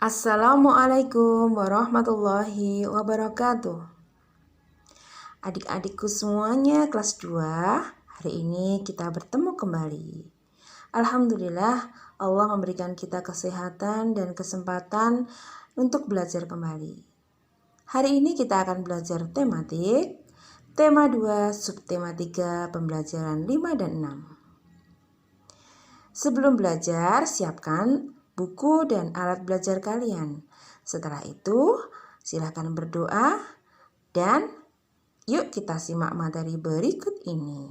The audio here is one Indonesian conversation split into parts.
Assalamualaikum warahmatullahi wabarakatuh. Adik-adikku semuanya kelas 2, hari ini kita bertemu kembali. Alhamdulillah Allah memberikan kita kesehatan dan kesempatan untuk belajar kembali. Hari ini kita akan belajar tematik, tema 2, subtema 3, pembelajaran 5 dan 6. Sebelum belajar, siapkan buku dan alat belajar kalian. Setelah itu, silakan berdoa dan yuk kita simak materi berikut ini.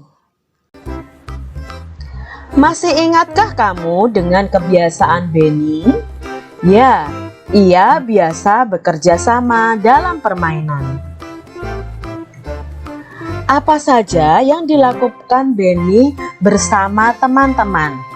Masih ingatkah kamu dengan kebiasaan Benny? Ya, ia biasa bekerja sama dalam permainan. Apa saja yang dilakukan Benny bersama teman-teman?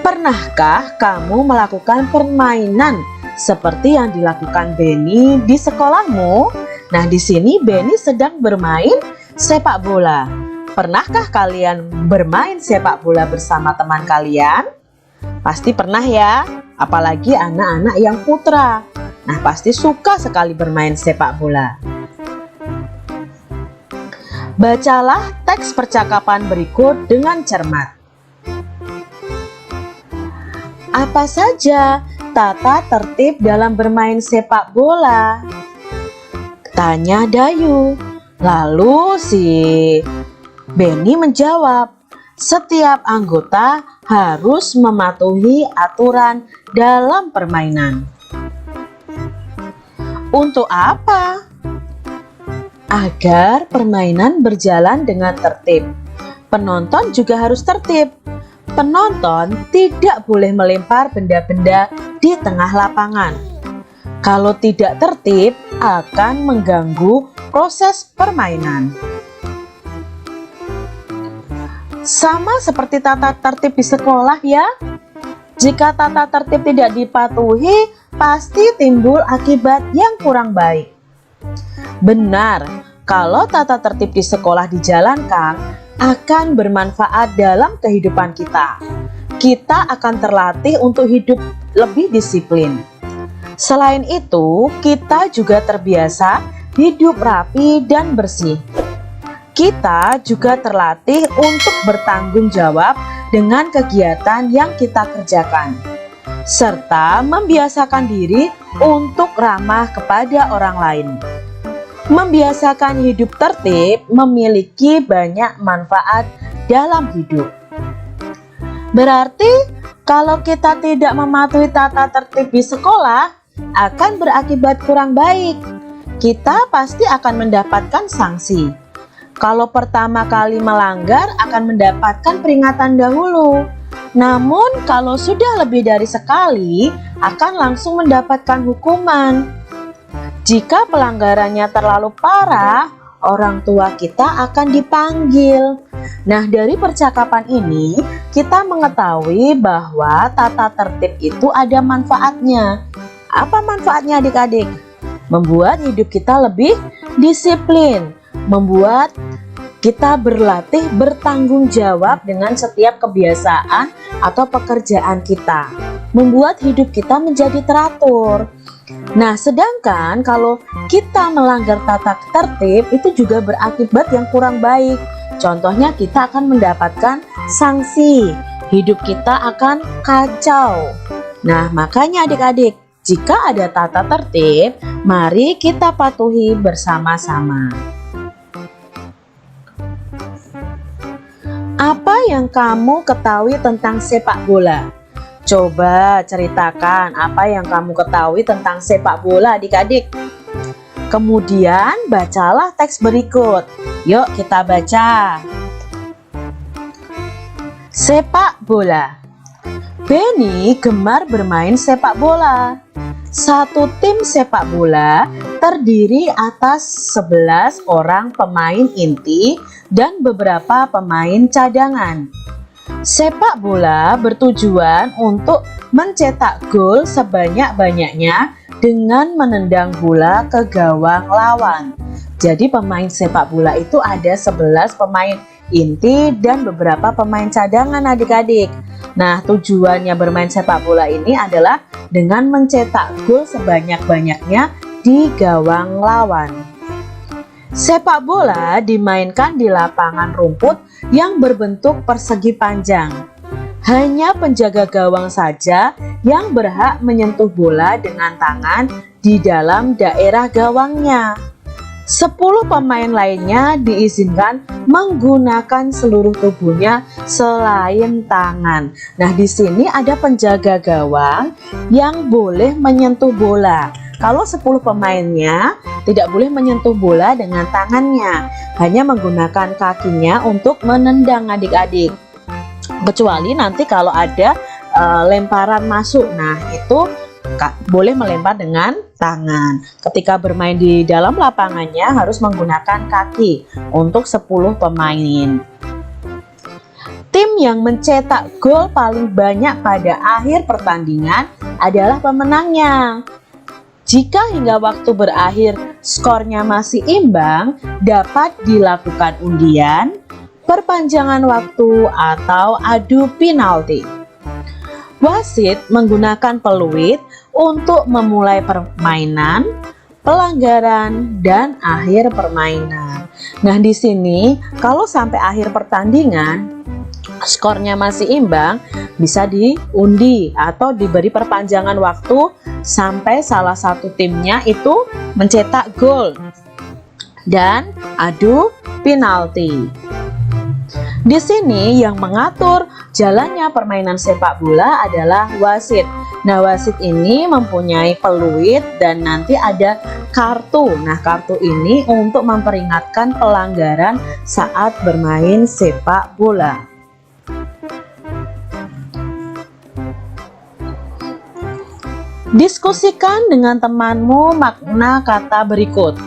Pernahkah kamu melakukan permainan seperti yang dilakukan Benny di sekolahmu? Nah, di sini Benny sedang bermain sepak bola. Pernahkah kalian bermain sepak bola bersama teman kalian? Pasti pernah ya, apalagi anak-anak yang putra. Nah, pasti suka sekali bermain sepak bola. Bacalah teks percakapan berikut dengan cermat. Apa saja tata tertib dalam bermain sepak bola? Tanya Dayu. Lalu si Benny menjawab, setiap anggota harus mematuhi aturan dalam permainan. Untuk apa? Agar permainan berjalan dengan tertib. Penonton juga harus tertib. Penonton tidak boleh melempar benda-benda di tengah lapangan. Kalau tidak tertib, akan mengganggu proses permainan. Sama seperti tata tertib di sekolah ya. Jika tata tertib tidak dipatuhi, pasti timbul akibat yang kurang baik. Benar, kalau tata tertib di sekolah dijalankan, akan bermanfaat dalam kehidupan kita. Kita akan terlatih untuk hidup lebih disiplin. Selain itu, kita juga terbiasa hidup rapi dan bersih. Kita juga terlatih untuk bertanggung jawab dengan kegiatan yang kita kerjakan, serta membiasakan diri untuk ramah kepada orang lain. Membiasakan hidup tertib memiliki banyak manfaat dalam hidup. Berarti kalau kita tidak mematuhi tata tertib di sekolah akan berakibat kurang baik. Kita pasti akan mendapatkan sanksi. Kalau pertama kali melanggar akan mendapatkan peringatan dahulu. Namun kalau sudah lebih dari sekali akan langsung mendapatkan hukuman. Jika pelanggarannya terlalu parah, orang tua kita akan dipanggil. Nah, dari percakapan ini, kita mengetahui bahwa tata tertib itu ada manfaatnya. Apa manfaatnya adik-adik? Membuat hidup kita lebih disiplin, membuat kita berlatih bertanggung jawab dengan setiap kebiasaan atau pekerjaan kita, membuat hidup kita menjadi teratur. Nah, sedangkan kalau kita melanggar tata tertib itu juga berakibat yang kurang baik. Contohnya kita akan mendapatkan sanksi, hidup kita akan kacau. Nah, makanya adik-adik, jika ada tata tertib, mari kita patuhi bersama-sama. Apa yang kamu ketahui tentang sepak bola? Coba ceritakan apa yang kamu ketahui tentang sepak bola adik-adik. Kemudian bacalah teks berikut. Yuk kita baca. Sepak bola. Benny gemar bermain sepak bola. Satu tim sepak bola terdiri atas 11 orang pemain inti dan beberapa pemain cadangan. Sepak bola bertujuan untuk mencetak gol sebanyak-banyaknya dengan menendang bola ke gawang lawan. Jadi pemain sepak bola itu ada 11 pemain inti dan beberapa pemain cadangan adik-adik. Nah, tujuannya bermain sepak bola ini adalah dengan mencetak gol sebanyak-banyaknya di gawang lawan. Sepak bola dimainkan di lapangan rumput yang berbentuk persegi panjang. Hanya penjaga gawang saja yang berhak menyentuh bola dengan tangan di dalam daerah gawangnya. 10 pemain lainnya diizinkan menggunakan seluruh tubuhnya selain tangan. Nah, di sini ada penjaga gawang yang boleh menyentuh bola. Kalau 10 pemainnya tidak boleh menyentuh bola dengan tangannya, hanya menggunakan kakinya untuk menendang adik-adik. Kecuali nanti kalau ada lemparan masuk, nah itu boleh melempar dengan tangan. Ketika bermain di dalam lapangannya harus menggunakan kaki untuk 10 pemain. Tim yang mencetak gol paling banyak pada akhir pertandingan adalah pemenangnya. Jika hingga waktu berakhir skornya masih imbang, dapat dilakukan undian, perpanjangan waktu, atau adu penalti. Wasit menggunakan peluit untuk memulai permainan, pelanggaran, dan akhir permainan. Nah, di sini kalau sampai akhir pertandingan skornya masih imbang, bisa diundi atau diberi perpanjangan waktu sampai salah satu timnya itu mencetak gol dan adu penalti. Di sini yang mengatur jalannya permainan sepak bola adalah wasit. Nah, wasit ini mempunyai peluit dan nanti ada kartu. Nah, kartu ini untuk memperingatkan pelanggaran saat bermain sepak bola. Diskusikan dengan temanmu makna kata berikut.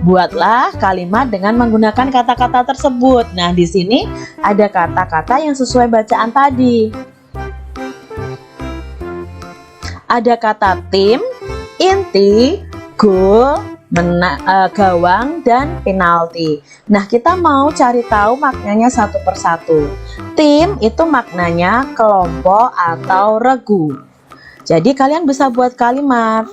Buatlah kalimat dengan menggunakan kata-kata tersebut. Nah, di sini ada kata-kata yang sesuai bacaan tadi. Ada kata tim, inti, gol, gawang, dan penalti. Nah, kita mau cari tahu maknanya satu persatu. Tim itu maknanya kelompok atau regu. Jadi kalian bisa buat kalimat.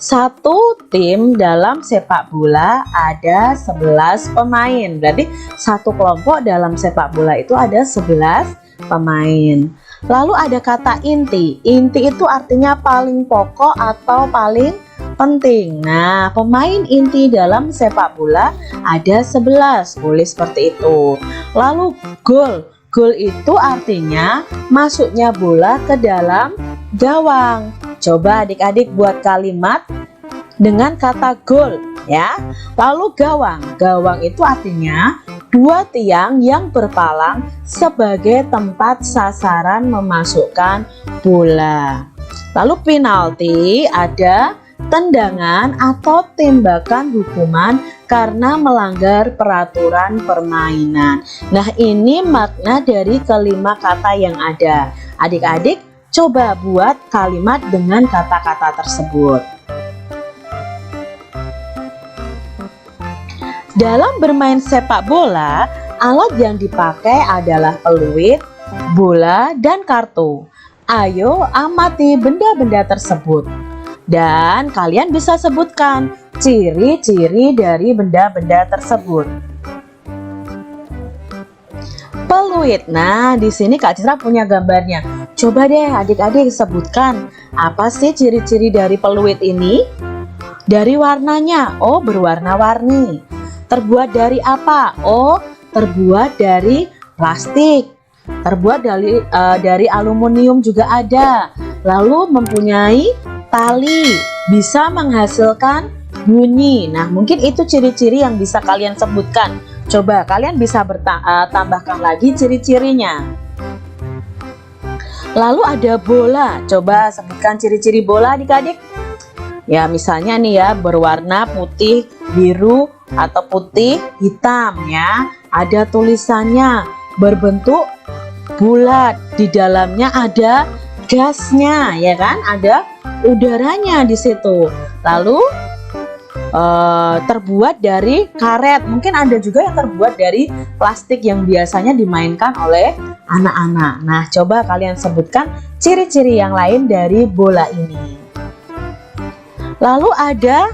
Satu tim dalam sepak bola ada 11 pemain. Berarti satu kelompok dalam sepak bola itu ada 11 pemain. Lalu ada kata inti. Inti itu artinya paling pokok atau paling penting. Nah, pemain inti dalam sepak bola ada 11. Boleh seperti itu. Lalu gol. Gol itu artinya masuknya bola ke dalam gawang. Coba adik-adik buat kalimat dengan kata gol ya. Lalu gawang. Gawang itu artinya dua tiang yang berpalang sebagai tempat sasaran memasukkan bola. Lalu penalti ada tendangan atau tembakan hukuman karena melanggar peraturan permainan. Nah, ini makna dari kelima kata yang ada. Adik-adik coba buat kalimat dengan kata-kata tersebut. Dalam bermain sepak bola, alat yang dipakai adalah peluit, bola, dan kartu. Ayo amati benda-benda tersebut. Dan kalian bisa sebutkan ciri-ciri dari benda-benda tersebut. Peluit. Nah, di sini Kak Citra punya gambarnya. Coba deh adik-adik sebutkan apa sih ciri-ciri dari peluit ini? Dari warnanya, oh berwarna-warni. Terbuat dari apa? Oh, terbuat dari plastik. Terbuat dari aluminium juga ada. Lalu mempunyai tali, bisa menghasilkan bunyi. Nah, mungkin itu ciri-ciri yang bisa kalian sebutkan. Coba kalian bisa tambahkan lagi ciri-cirinya. Lalu ada bola. Coba sebutkan ciri-ciri bola adik-adik. Ya, misalnya nih ya, berwarna putih, biru, atau putih, hitam ya. Ada tulisannya, berbentuk bulat. Di dalamnya ada gasnya, ya kan? Ada udaranya di situ. Lalu terbuat dari karet. Mungkin ada juga yang terbuat dari plastik yang biasanya dimainkan oleh anak-anak. Nah, coba kalian sebutkan ciri-ciri yang lain dari bola ini. Lalu ada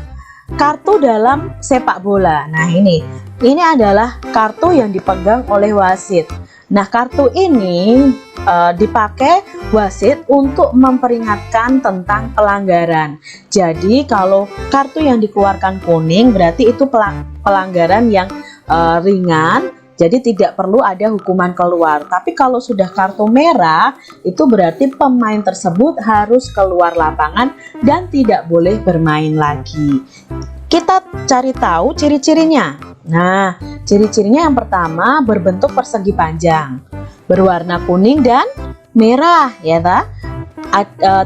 kartu dalam sepak bola. Nah, ini adalah kartu yang dipegang oleh wasit. Nah, kartu ini dipakai wasit untuk memperingatkan tentang pelanggaran. Jadi, kalau kartu yang dikeluarkan kuning berarti itu pelanggaran yang ringan. Jadi tidak perlu ada hukuman keluar. Tapi kalau sudah kartu merah, itu berarti pemain tersebut harus keluar lapangan dan tidak boleh bermain lagi. Kita cari tahu ciri-cirinya. Nah, ciri-cirinya yang pertama berbentuk persegi panjang, berwarna kuning dan merah, ya ta?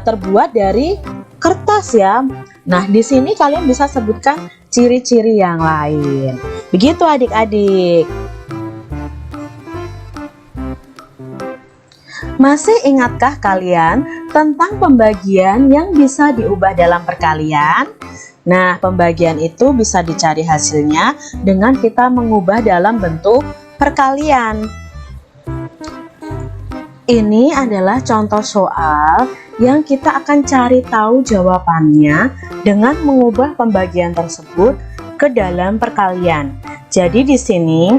Terbuat dari kertas ya. Nah, di sini kalian bisa sebutkan ciri-ciri yang lain. Begitu adik-adik. Masih ingatkah kalian tentang pembagian yang bisa diubah dalam perkalian? Nah, pembagian itu bisa dicari hasilnya dengan kita mengubah dalam bentuk perkalian. Ini adalah contoh soal yang kita akan cari tahu jawabannya dengan mengubah pembagian tersebut ke dalam perkalian. Jadi di sini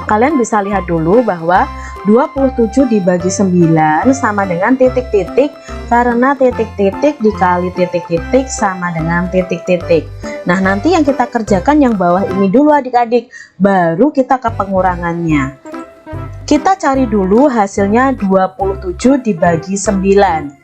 kalian bisa lihat dulu bahwa 27 dibagi 9 sama dengan titik-titik, karena titik-titik dikali titik-titik sama dengan titik-titik. Nah, nanti yang kita kerjakan yang bawah ini dulu adik-adik, baru kita ke pengurangannya. Kita cari dulu hasilnya 27 dibagi 9.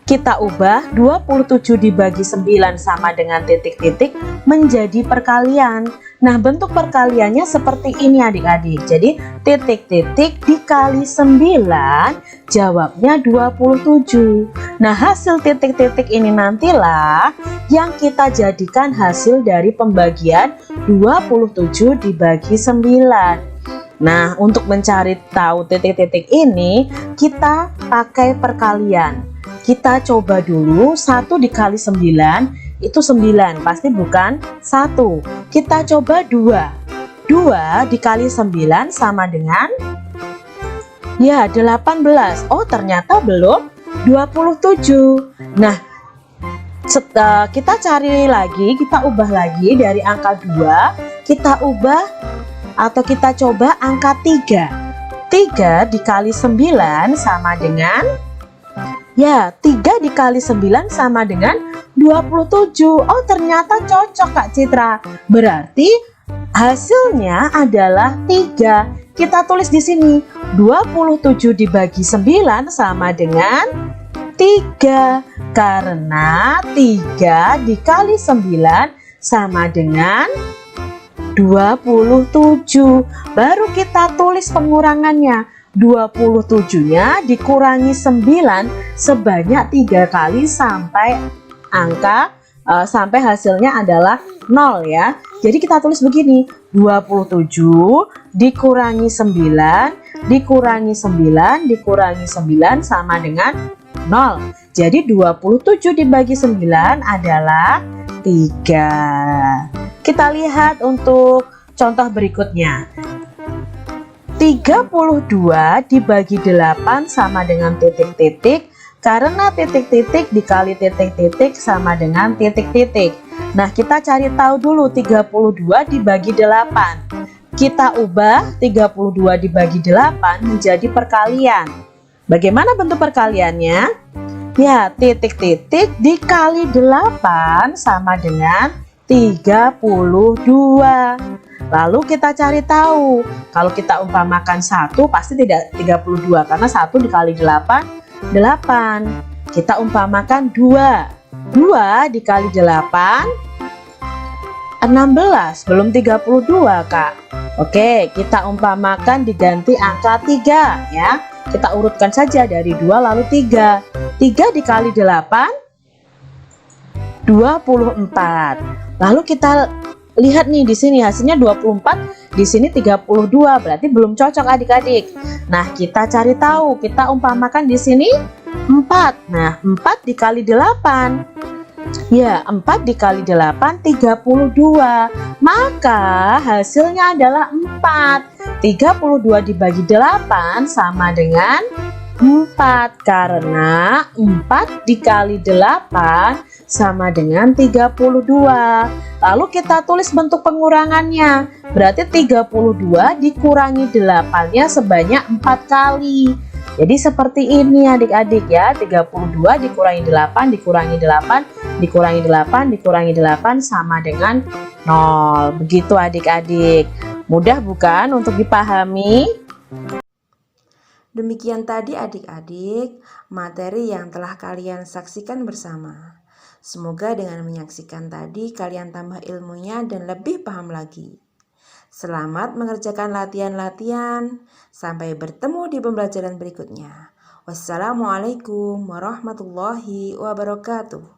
Kita ubah 27 dibagi 9 sama dengan titik-titik menjadi perkalian. Nah, bentuk perkaliannya seperti ini adik-adik. Jadi titik-titik dikali 9 jawabnya 27. Nah, hasil titik-titik ini nantilah yang kita jadikan hasil dari pembagian 27 dibagi 9. Nah, untuk mencari tahu titik-titik ini kita pakai perkalian. Kita coba dulu 1 dikali 9 itu 9, pasti bukan 1. Kita coba 2. 2 dikali 9 sama dengan ya 18. Oh, ternyata belum 27. Nah, kita cari lagi, kita ubah lagi dari angka 2, kita ubah atau kita coba angka 3. 3 dikali 9 sama dengan ya, 3 dikali 9 sama dengan 27. Oh, ternyata cocok Kak Citra. Berarti hasilnya adalah 3. Kita tulis di sini 27 dibagi 9 sama dengan 3. Karena 3 dikali 9 sama dengan 27. Baru kita tulis pengurangannya. 27-nya dikurangi 9 sebanyak 3 kali sampai sampai hasilnya adalah 0 ya. Jadi kita tulis begini, 27 dikurangi 9 dikurangi 9 dikurangi 9 sama dengan 0. Jadi 27 dibagi 9 adalah 3. Kita lihat untuk contoh berikutnya. 32 dibagi 8 sama dengan titik-titik, karena titik-titik dikali titik-titik sama dengan titik-titik. Nah, kita cari tahu dulu 32 dibagi 8. Kita ubah 32 dibagi 8 menjadi perkalian. Bagaimana bentuk perkaliannya? Ya, titik-titik dikali 8 sama dengan 32. Lalu kita cari tahu, kalau kita umpamakan 1 pasti tidak 32 karena 1 dikali 8, 8. Kita umpamakan 2. 2 dikali 8, 16, belum 32 Kak. Oke, kita umpamakan diganti angka 3 ya. Kita urutkan saja dari 2 lalu 3. 3 dikali 8, 24. Lalu kita lihat nih di sini hasilnya 24, di sini 32, berarti belum cocok adik-adik. Nah, kita cari tahu, kita umpamakan di sini 4. Nah, 4 dikali 8. Ya, 4 dikali 8, 32. Maka hasilnya adalah 4. 32 dibagi 8 sama dengan 4. Karena 4 dikali 8 sama dengan 32. Lalu kita tulis bentuk pengurangannya. Berarti 32 dikurangi 8-nya sebanyak 4 kali. Jadi seperti ini adik-adik ya, 32 dikurangi 8, dikurangi 8, dikurangi 8, dikurangi 8 sama dengan 0. Begitu adik-adik. Mudah bukan untuk dipahami? Demikian tadi adik-adik materi yang telah kalian saksikan bersama. Semoga dengan menyaksikan tadi kalian tambah ilmunya dan lebih paham lagi. Selamat mengerjakan latihan-latihan. Sampai bertemu di pembelajaran berikutnya. Wassalamualaikum warahmatullahi wabarakatuh.